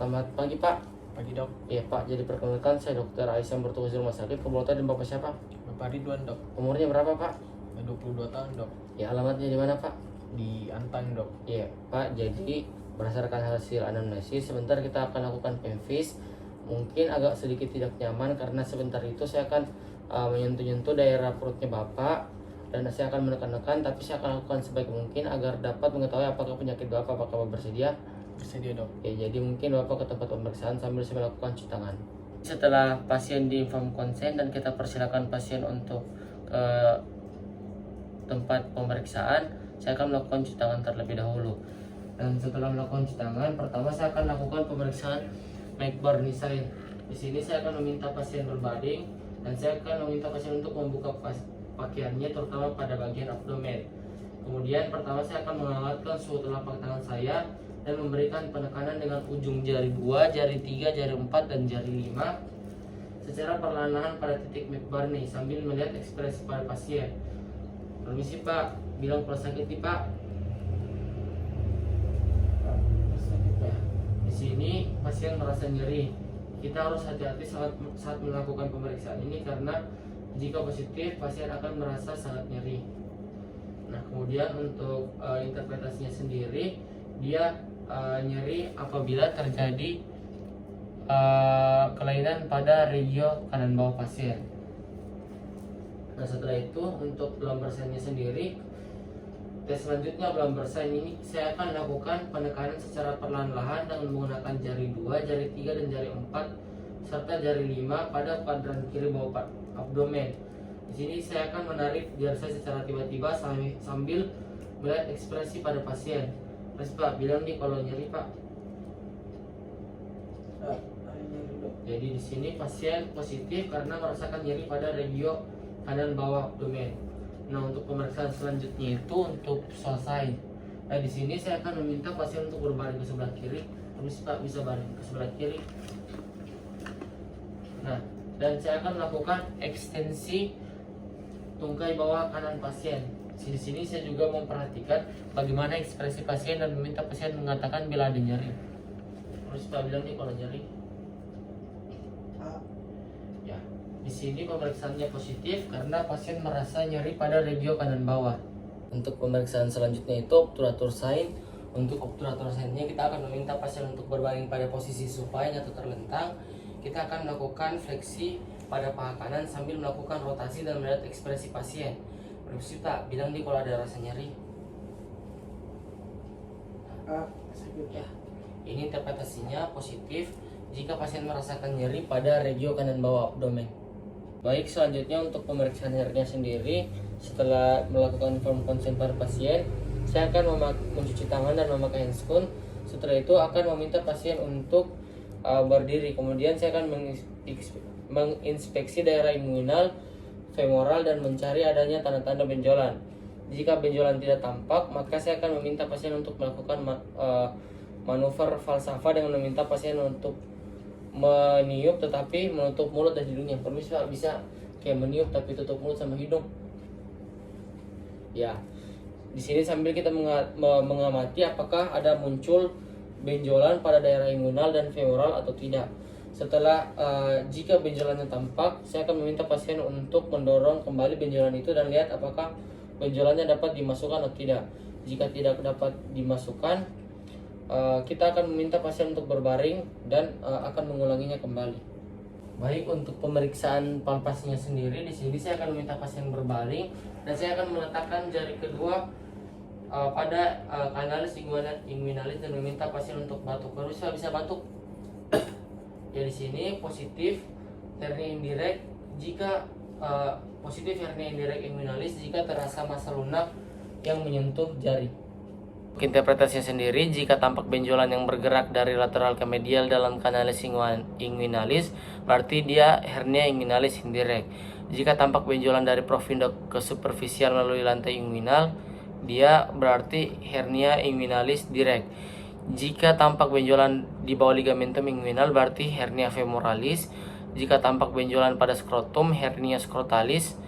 Selamat pagi Pak. Pagi dok, Iya Pak, jadi perkenalkan saya Dokter Aisyah yang bertugas di rumah sakit. Kebetulan dan Bapak siapa? Bapak Ridwan dok, Umurnya berapa Pak? 22 tahun dok, Ya alamatnya di mana Pak? di Antang dok. Iya Pak, jadi berdasarkan hasil anamnesis sebentar kita akan lakukan pemvis. Mungkin agak sedikit tidak nyaman karena sebentar itu saya akan menyentuh-nyentuh daerah perutnya Bapak dan saya akan menekan-nekan, tapi saya akan lakukan sebaik mungkin agar dapat mengetahui apakah penyakit Bapak. Apakah Bapak bersedia? Bersedia dok. Ya, jadi mungkin Bapak ke tempat pemeriksaan sambil saya melakukan cuci tangan. Setelah pasien diinform konsen dan kita persilakan pasien untuk ke tempat pemeriksaan, saya akan melakukan cuci tangan terlebih dahulu. Dan setelah melakukan cuci tangan, pertama saya akan lakukan pemeriksaan McBurney-Stein. Di sini saya akan meminta pasien berbaring dan saya akan meminta pasien untuk membuka pakaiannya terutama pada bagian abdomen. Kemudian pertama saya akan menghangatkan suhu telapak tangan saya dan memberikan penekanan dengan ujung jari 2, jari 3, jari 4, dan jari 5 secara perlahan-lahan pada titik McBurney sambil melihat ekspresi pada pasien. Permisi Pak, bilang kalau sakit nih Pak. Ya, di sini pasien merasa nyeri. Kita harus hati-hati saat melakukan pemeriksaan ini karena jika positif pasien akan merasa sangat nyeri. Nah, kemudian untuk interpretasinya sendiri, dia nyeri apabila terjadi kelainan pada regio kanan bawah pasien. Nah, setelah itu untuk Lambertsen-nya sendiri, tes selanjutnya Lambertsen ini saya akan lakukan penekanan secara perlahan-lahan dengan menggunakan jari 2, jari 3, dan jari 4 serta jari 5 pada kuadran kiri bawah abdomen. Di sini saya akan menarik jari saya secara tiba-tiba sambil melihat ekspresi pada pasien. Terus Pak, bilang nih kalau nyeri Pak. Jadi di sini pasien positif karena merasakan nyeri pada regio kanan bawah abdomen. Nah, untuk pemeriksaan selanjutnya itu untuk selesai. Nah, di sini saya akan meminta pasien untuk berbaring ke sebelah kiri. Terus Pak bisa baring ke sebelah kiri. Nah, dan saya akan melakukan ekstensi tungkai bawah kanan pasien. Di sini saya juga memperhatikan bagaimana ekspresi pasien dan meminta pasien mengatakan bila ada nyeri. Terus Pak bilang nih kalau nyeri. Ya, di sini pemeriksaannya positif karena pasien merasa nyeri pada regio kanan bawah. Untuk pemeriksaan selanjutnya itu obturator sign. Untuk obturator sign-nya kita akan meminta pasien untuk berbaring pada posisi supine atau terlentang. Kita akan melakukan fleksi pada paha kanan sambil melakukan rotasi dan melihat ekspresi pasien. Permisi Pak, bilang nih kalau ada rasa nyeri. Ya, ini interpretasinya positif jika pasien merasakan nyeri pada regio kanan bawah abdomen. Baik, selanjutnya untuk pemeriksaan hernia sendiri, setelah melakukan inform consent pada pasien, saya akan mencuci tangan dan memakai handscoon. Setelah itu akan meminta pasien untuk berdiri. Kemudian saya akan menginspeksi daerah inguinal, femoral, dan mencari adanya tanda-tanda benjolan. Jika benjolan tidak tampak, maka saya akan meminta pasien untuk melakukan manuver falsafa dengan meminta pasien untuk meniup tetapi menutup mulut dan hidungnya. Permisi Pak, bisa kayak meniup tapi tutup mulut sama hidung. Ya, di sini sambil kita mengamati apakah ada muncul benjolan pada daerah inguinal dan femoral atau tidak. Setelah jika benjolannya tampak, saya akan meminta pasien untuk mendorong kembali benjolan itu dan lihat apakah benjolannya dapat dimasukkan atau tidak. Jika tidak dapat dimasukkan, kita akan meminta pasien untuk berbaring dan akan mengulanginya kembali. Baik, untuk pemeriksaan palpasinya sendiri, di sini saya akan meminta pasien berbaring dan saya akan meletakkan jari kedua pada kanalis inguinalis dan meminta pasien untuk batuk. Baru saya bisa batuk. Ya, di sini positif hernia indirect jika positif hernia indirect inguinalis jika terasa massa lunak yang menyentuh jari. Interpretasinya sendiri, jika tampak benjolan yang bergerak dari lateral ke medial dalam kanalis inguinalis, berarti dia hernia inguinalis indirect. Jika tampak benjolan dari profundo ke superficial melalui lantai inguinal, dia berarti hernia inguinalis direct. Jika tampak benjolan di bawah ligamentum inguinal, berarti hernia femoralis. Jika tampak benjolan pada skrotum, hernia skrotalis.